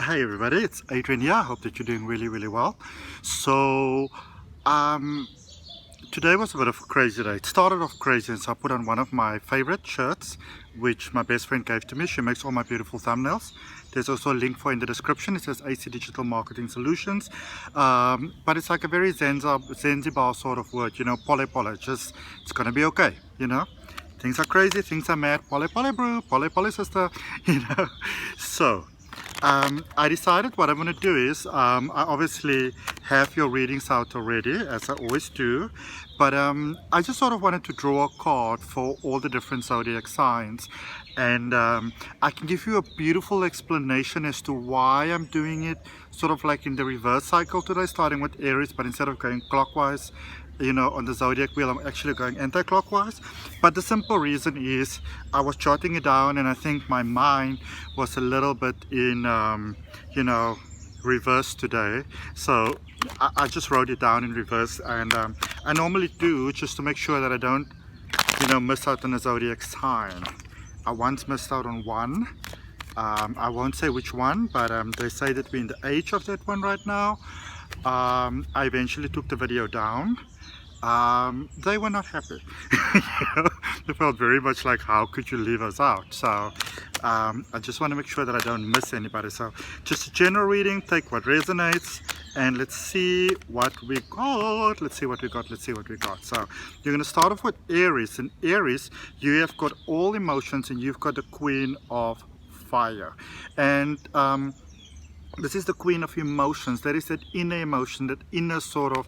Hey everybody, it's Adrian here. I hope that you're doing really well. So today was a bit of a crazy day. It started off crazy, and so I put on one of my favorite shirts which my best friend gave to me. She makes all my beautiful thumbnails. There's also a link for in the description. It says AC Digital Marketing Solutions, but it's like a very Zanzibar sort of word, you know, pole pole, just it's gonna be okay, you know. Things are crazy, things are mad, pole pole brew, pole pole sister, you know. So I decided what I'm going to do is, I obviously have your readings out already, as I always do, but I just sort of wanted to draw a card for all the different zodiac signs, and I can give you a beautiful explanation as to why I'm doing it sort of like in the reverse cycle today, starting with Aries, but instead of going clockwise, you know, on the zodiac wheel, I'm actually going anti-clockwise. But the simple reason is I was jotting it down, and I think my mind was a little bit in you know, reverse today, so I just wrote it down in reverse, and I normally do just to make sure that I don't, you know, miss out on a zodiac sign. I once missed out on one. I won't say which one, but they say that we're in the age of that one right now. I eventually took the video down. They were not happy. You know, they felt very much like, how could you leave us out? So I just want to make sure that I don't miss anybody. So just a general reading, take what resonates, and let's see what we got. Let's see what we got. Let's see what we got. So you're going to start off with Aries. In Aries, you have got all emotions, and you've got the Queen of Fire. And this is the Queen of Emotions. That is that inner emotion, that inner sort of,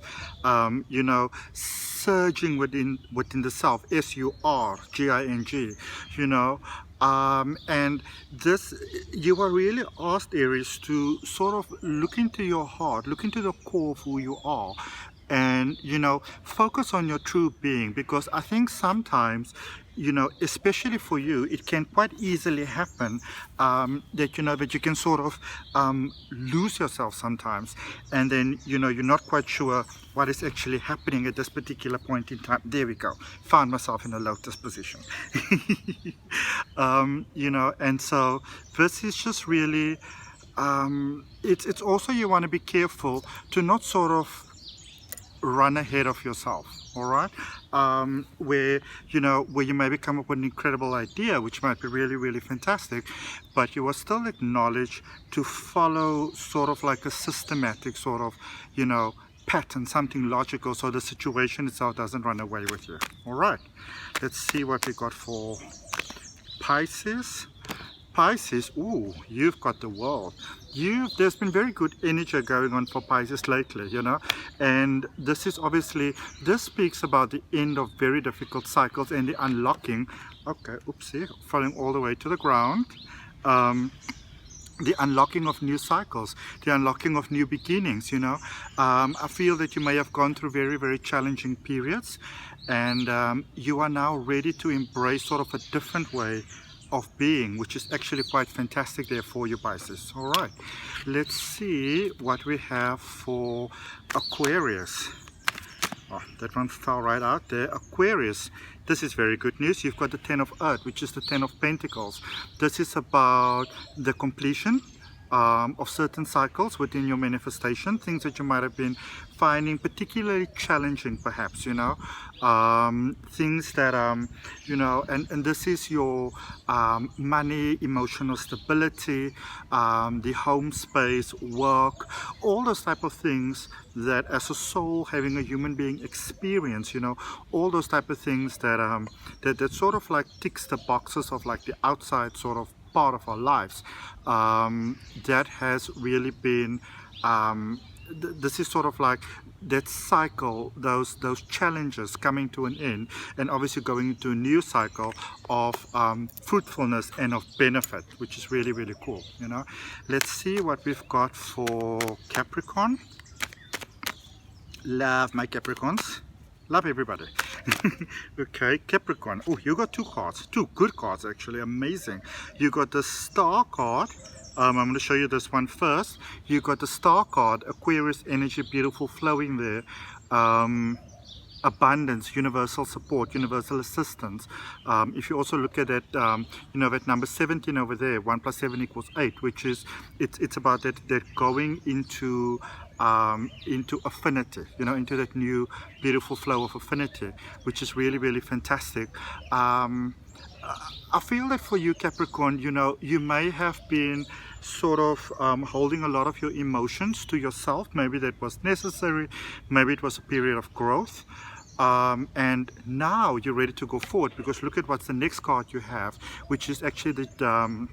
you know, surging within the self. S-U-R-G-I-N-G, you know. And this, you are really asked, Aries, to sort of look into your heart, look into the core of who you are, and, you know, focus on your true being, because I think sometimes, you know, especially for you, it can quite easily happen that, you know, that you can sort of lose yourself sometimes, and then, you know, you're not quite sure what is actually happening at this particular point in time. There we go, found myself in a lotus position. You know, and so this is just really it's also, you want to be careful to not sort of run ahead of yourself, all right, where, you know, where you maybe come up with an incredible idea which might be really fantastic, but you will still acknowledge to follow sort of like a systematic sort of, you know, pattern, something logical, so the situation itself doesn't run away with you. All right, let's see what we got for Pisces. Pisces, ooh, you've got the World. There's been very good energy going on for Pisces lately, you know, and this is obviously, this speaks about the end of very difficult cycles and the unlocking, okay, oopsie, falling all the way to the ground, the unlocking of new cycles, the unlocking of new beginnings, you know. I feel that you may have gone through very challenging periods, and you are now ready to embrace sort of a different way of being, which is actually quite fantastic there for you, Pisces. All right, let's see what we have for Aquarius. Oh, that one fell right out there. Aquarius, this is very good news. You've got the 10 of Earth, which is the 10 of Pentacles. This is about the completion of certain cycles within your manifestation, things that you might have been finding particularly challenging, perhaps, you know, things that you know, and this is your money, emotional stability, the home space, work, all those type of things that as a soul, having a human being experience, you know, all those type of things that that sort of like ticks the boxes of like the outside sort of part of our lives. That has really been this is sort of like that cycle, those challenges coming to an end, and obviously going into a new cycle of fruitfulness and of benefit, which is really cool, you know. Let's see what we've got for Capricorn. Love my Capricorns, love everybody. Okay, Capricorn. Oh, you got two cards, two good cards actually, amazing. You got the Star card. I'm going to show you this one first. You got the Star card, Aquarius energy, beautiful, flowing there. abundance, universal support, universal assistance. If you also look at that, you know, that number 17 over there, 1 plus 7 equals 8, which is, it's about that going into affinity, you know, into that new beautiful flow of affinity, which is really, really fantastic. I feel that for you, Capricorn, you know, you may have been sort of holding a lot of your emotions to yourself. Maybe that was necessary, maybe it was a period of growth, and now you're ready to go forward, because look at what's the next card you have, which is actually the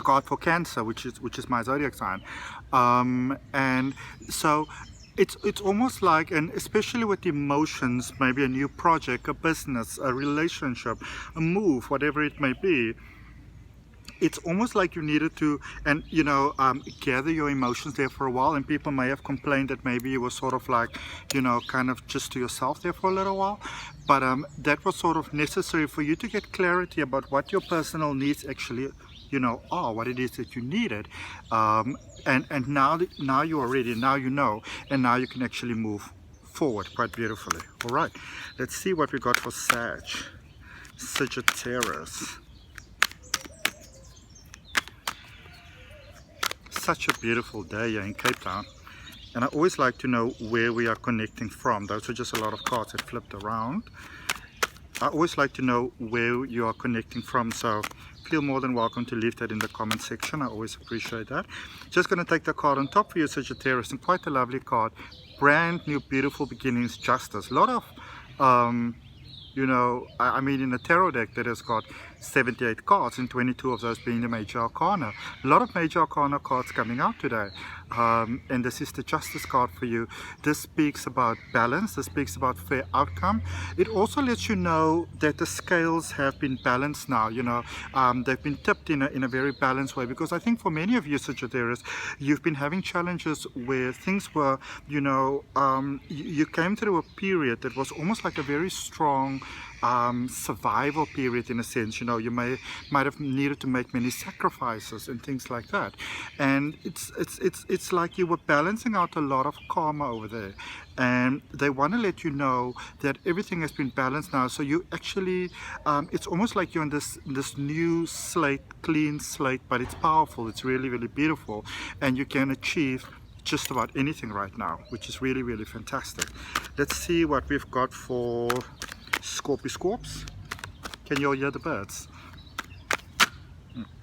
card for Cancer, which is my zodiac sign, and so it's almost like, and especially with emotions, maybe a new project, a business, a relationship, a move, whatever it may be, it's almost like you needed to, and you know, gather your emotions there for a while. And people may have complained that maybe you were sort of like, you know, kind of just to yourself there for a little while, but that was sort of necessary for you to get clarity about what your personal needs actually, you know, are, what it is that you needed, and now you are ready, now you know, and now you can actually move forward quite beautifully. All right, let's see what we got for Sagittarius. Such a beautiful day here in Cape Town, and I always like to know where we are connecting from. Those are just a lot of cards that flipped around. I always like to know where you are connecting from, so feel more than welcome to leave that in the comment section. I always appreciate that. Just going to take the card on top for you, Sagittarius, and quite a lovely card. Brand new, beautiful beginnings, justice. A lot of you know, I mean, in a tarot deck that has got 78 cards, and 22 of those being the major arcana. A lot of major arcana cards coming out today, and this is the justice card for you. This speaks about balance, this speaks about fair outcome. It also lets you know that the scales have been balanced now, you know, they've been tipped in a very balanced way, because I think for many of you, Sagittarius, you've been having challenges where things were, you know, you came through a period that was almost like a very strong survival period, in a sense. You know, you might have needed to make many sacrifices and things like that, and it's like you were balancing out a lot of karma over there, and they want to let you know that everything has been balanced now. So you actually, it's almost like you're on this new slate, clean slate, but it's powerful, it's really, really beautiful, and you can achieve just about anything right now, which is really, really fantastic. Let's see what we've got for Scorps. Can you all hear the birds?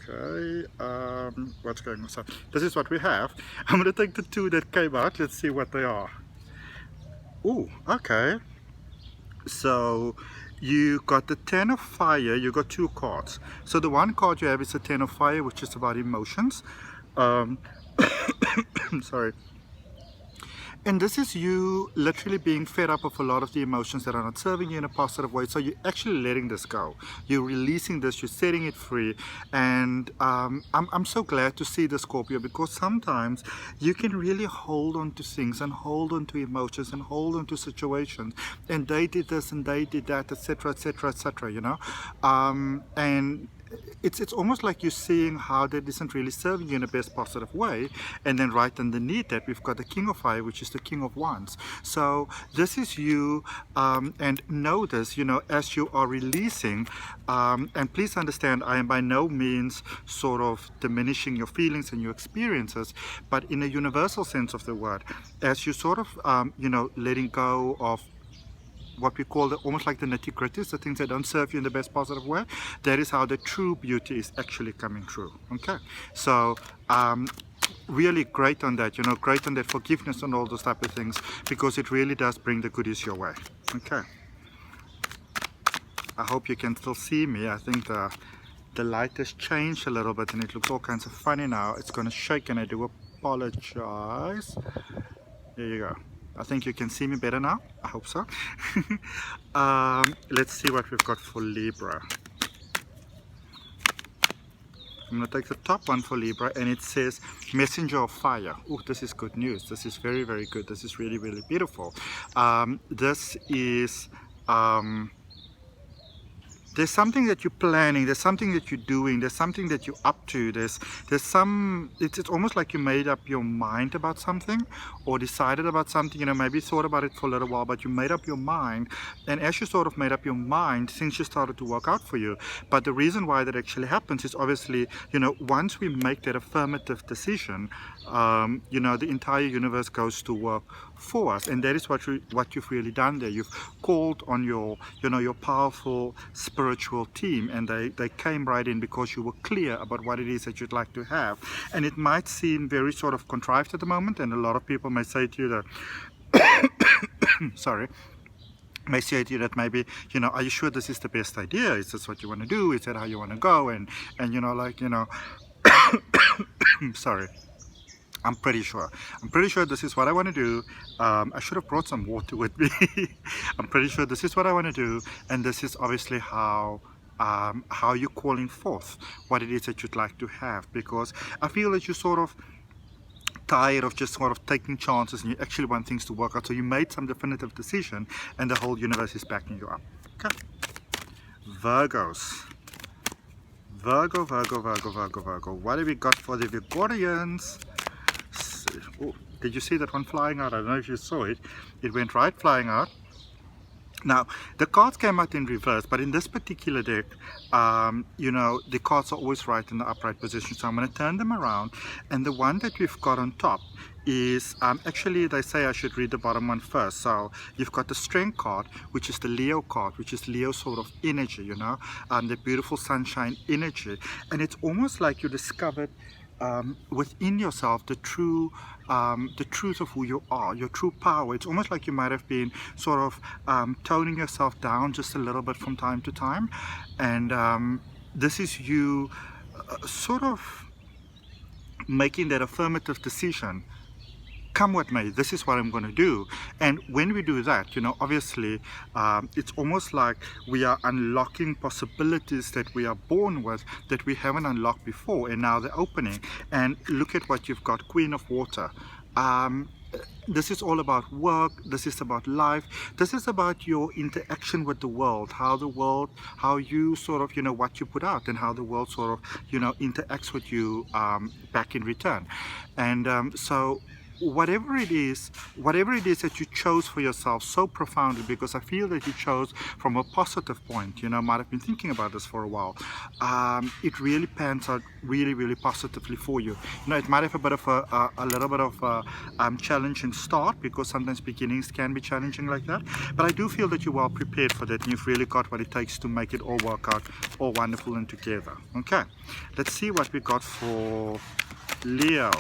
Okay, what's going on? So this is what we have. I'm going to take the two that came out. Let's see what they are. Oh, okay. So you got the Ten of Fire. You got two cards. So the one card you have is the Ten of Fire, which is about emotions. Sorry. And this is you literally being fed up of a lot of the emotions that are not serving you in a positive way. So you're actually letting this go. You're releasing this, you're setting it free. And I'm so glad to see the Scorpio, because sometimes you can really hold on to things and hold on to emotions and hold on to situations. And they did this and they did that, etc., etc., etc., you know. And it's almost like you're seeing how that isn't really serving you in the best positive way. And then right underneath that, we've got the King of Fire, which is the King of Wands. So this is you, and know this, you know, as you are releasing, and please understand, I am by no means sort of diminishing your feelings and your experiences, but in a universal sense of the word, as you sort of, you know, letting go of what we call almost like the nitty-gritties, the things that don't serve you in the best positive way, that is how the true beauty is actually coming through. Okay, so really great on that, you know, great on that forgiveness and all those type of things, because it really does bring the goodies your way. Okay, I hope you can still see me. I think the light has changed a little bit and it looks all kinds of funny now. It's going to shake, and I do apologize. There you go. I think you can see me better now. I hope so. Let's see what we've got for Libra. I'm going to take the top one for Libra, and it says Messenger of Fire. Oh, this is good news. This is very, very good. This is really, really beautiful. This there's something that you're planning, there's something that you're doing, there's something that you're up to, there's some, it's almost like you made up your mind about something, or decided about something, you know, maybe thought about it for a little while, but you made up your mind, and as you sort of made up your mind, things just started to work out for you. But the reason why that actually happens is obviously, you know, once we make that affirmative decision, you know, the entire universe goes to work for us, and that is what you've really done there. You've called on your, you know, your powerful spiritual team, and they came right in because you were clear about what it is that you'd like to have. And it might seem very sort of contrived at the moment, and a lot of people may say to you that sorry, may say to you that maybe, you know, are you sure this is the best idea? Is this what you want to do? Is that how you want to go? And you know, like, you know, sorry, I'm pretty sure this is what I want to do. I should have brought some water with me. I'm pretty sure this is what I want to do, and this is obviously how you're calling forth what it is that you'd like to have, because I feel that you're sort of tired of just sort of taking chances, and you actually want things to work out. So you made some definitive decision, and the whole universe is backing you up. Okay. Virgos. Virgo. What have we got for the Virgorians? Oh, did you see that one flying out? I don't know if you saw it. It went right flying out. Now, the cards came out in reverse, but in this particular deck, you know, the cards are always right in the upright position. So I'm going to turn them around, and the one that we've got on top is, actually they say I should read the bottom one first. So you've got the Strength card, which is the Leo card, which is Leo sort of energy, you know, the beautiful sunshine energy. And it's almost like you discovered within yourself the truth of who you are, your true power. It's almost like you might have been sort of toning yourself down just a little bit from time to time, and this is you sort of making that affirmative decision. Come what may, this is what I'm going to do. And when we do that, you know, obviously it's almost like we are unlocking possibilities that we are born with that we haven't unlocked before, and now they're opening. And look at what you've got, Queen of Water. This is all about work, this is about life, this is about your interaction with the world, how you sort of, you know, what you put out, and how the world sort of, you know, interacts with you back in return. And so whatever it is that you chose for yourself so profoundly, because I feel that you chose from a positive point, you know, might have been thinking about this for a while, it really pans out really positively for you. You know, it might have a bit of a little bit of a challenging start, because sometimes beginnings can be challenging like that, but I do feel that you're well prepared for that, and you've really got what it takes to make it all work out, all wonderful and together. Okay, let's see what we got for Leo.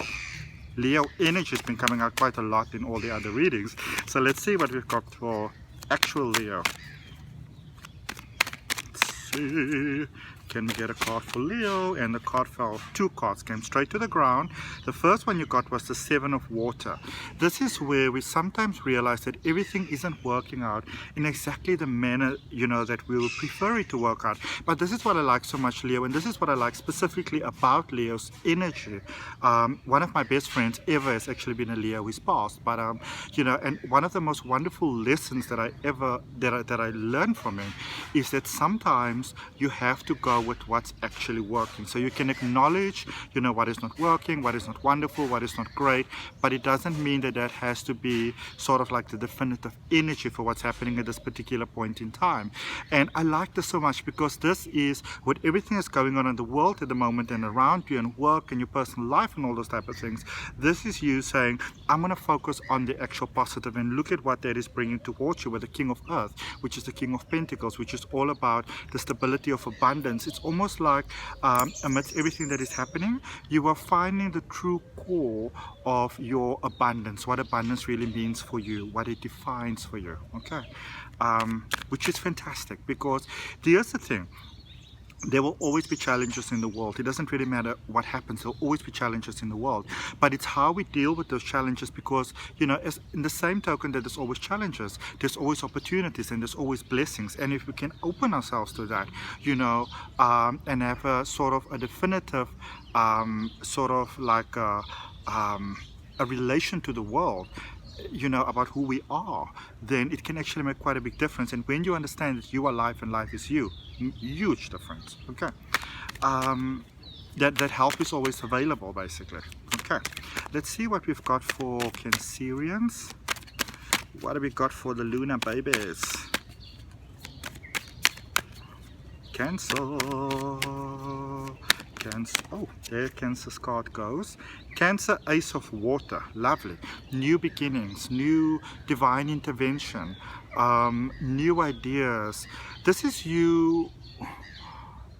Leo energy has been coming out quite a lot in all the other readings. So let's see what we've got for actual Leo. Let's see. Can we get a card for Leo? And the card fell, two cards came straight to the ground. The first one you got was the Seven of Water. This is where we sometimes realize that everything isn't working out in exactly the manner, you know, that we would prefer it to work out. But this is what I like so much, Leo, and this is what I like specifically about Leo's energy. One of my best friends ever has actually been a Leo. He's passed, but you know, and one of the most wonderful lessons that I learned from him is that sometimes you have to go with what's actually working. So you can acknowledge, you know, what is not working, what is not wonderful, what is not great, but it doesn't mean that that has to be sort of like the definitive energy for what's happening at this particular point in time. And I like this so much, because this is with everything that's going on in the world at the moment, and around you, and work and your personal life and all those type of things. This is you saying, I'm going to focus on the actual positive, and look at what that is bringing towards you with the King of Earth, which is the King of Pentacles, which is all about the stability of abundance. It's almost like amidst everything that is happening, you are finding the true core of your abundance, what abundance really means for you, what it defines for you. Okay, which is fantastic, because here's the thing. There will always be challenges in the world. It doesn't really matter what happens. There will always be challenges in the world. But it's how we deal with those challenges, because, you know, as in the same token that there's always challenges, there's always opportunities, and there's always blessings. And if we can open ourselves to that, you know, and have a sort of a definitive sort of like a a relation to the world, you know, about who we are, then it can actually make quite a big difference. And when you understand that you are life and life is you, huge difference. Okay, that help is always available, basically. Okay, let's see what we've got for Cancerians. What have we got for the lunar babies? Cancer. Oh, there Cancer's card goes. Cancer, Ace of Water. Lovely. New beginnings, new divine intervention, new ideas. This is you.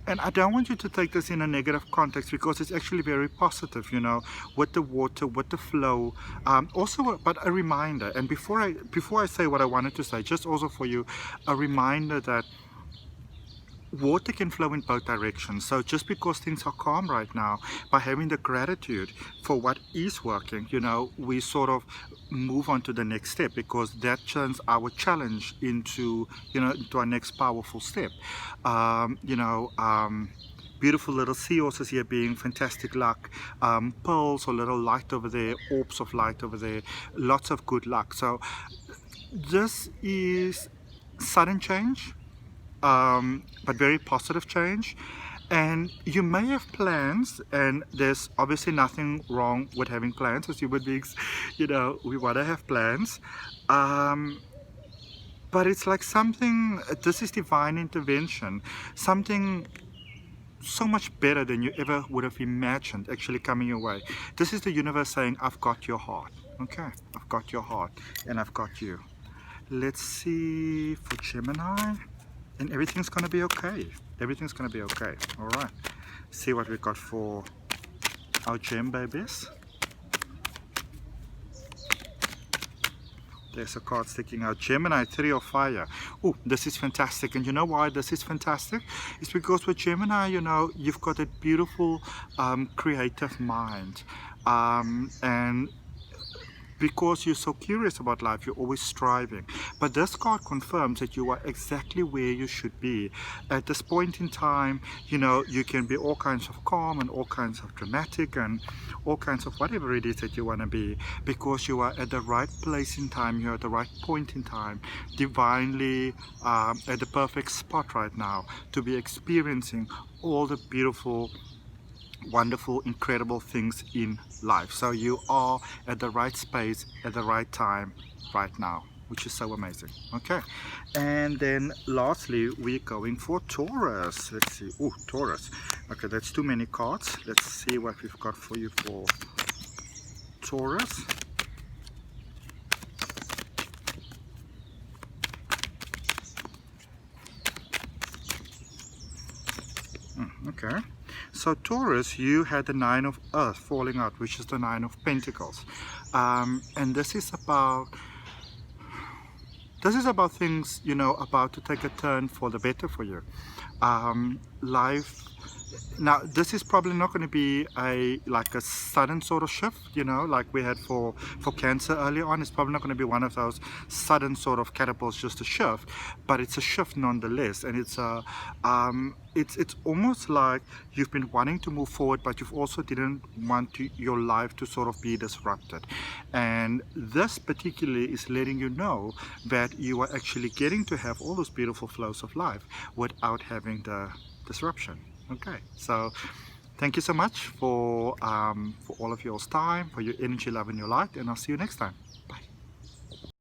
And I don't want you to take this in a negative context, because it's actually very positive, you know, with the water, with the flow. Also, but a reminder, and before I say what I wanted to say, just also for you, a reminder that water can flow in both directions. So just because things are calm right now, by having the gratitude for what is working, you know, we sort of move on to the next step, because that turns our challenge into, you know, into our next powerful step. Beautiful little sea horses here being fantastic luck, pearls or little light over there, orbs of light over there, lots of good luck. So this is sudden change, but very positive change. And you may have plans, and there's obviously nothing wrong with having plans. As human beings, you know, we want to have plans, but it's like something, this is divine intervention, something so much better than you ever would have imagined actually coming your way. This is the universe saying, I've got your heart. Okay, I've got your heart and I've got you. Let's see for Gemini. And everything's gonna be okay. Everything's gonna be okay. All right. See what we got for our gem babies. There's a card sticking out. Gemini, 3 of Fire. Oh, this is fantastic. And you know why this is fantastic? It's because with Gemini, you know, you've got a beautiful creative mind. And because you're so curious about life, you're always striving. But this card confirms that you are exactly where you should be. At this point in time, you know, you can be all kinds of calm and all kinds of dramatic and all kinds of whatever it is that you want to be, because you are at the right place in time, you're at the right point in time, divinely at the perfect spot right now to be experiencing all the beautiful, wonderful, incredible things in life. So you are at the right space at the right time right now, which is so amazing. Okay, and then lastly we're going for Taurus. Let's see. Oh, Taurus. Okay, that's too many cards. Let's see what we've got for you for Taurus. Okay, so Taurus, you had the 9 of Earth falling out, which is the 9 of Pentacles, and this is about things, you know, about to take a turn for the better for you. Life. Now, this is probably not going to be like a sudden sort of shift, you know, like we had for Cancer earlier on. It's probably not going to be one of those sudden sort of catapults, just a shift, but it's a shift nonetheless. And it's it's almost like you've been wanting to move forward, but you've also didn't want your life to sort of be disrupted. And this particularly is letting you know that you are actually getting to have all those beautiful flows of life without having the disruption. Okay, so thank you so much for all of your time, for your energy, love, and your light, and I'll see you next time.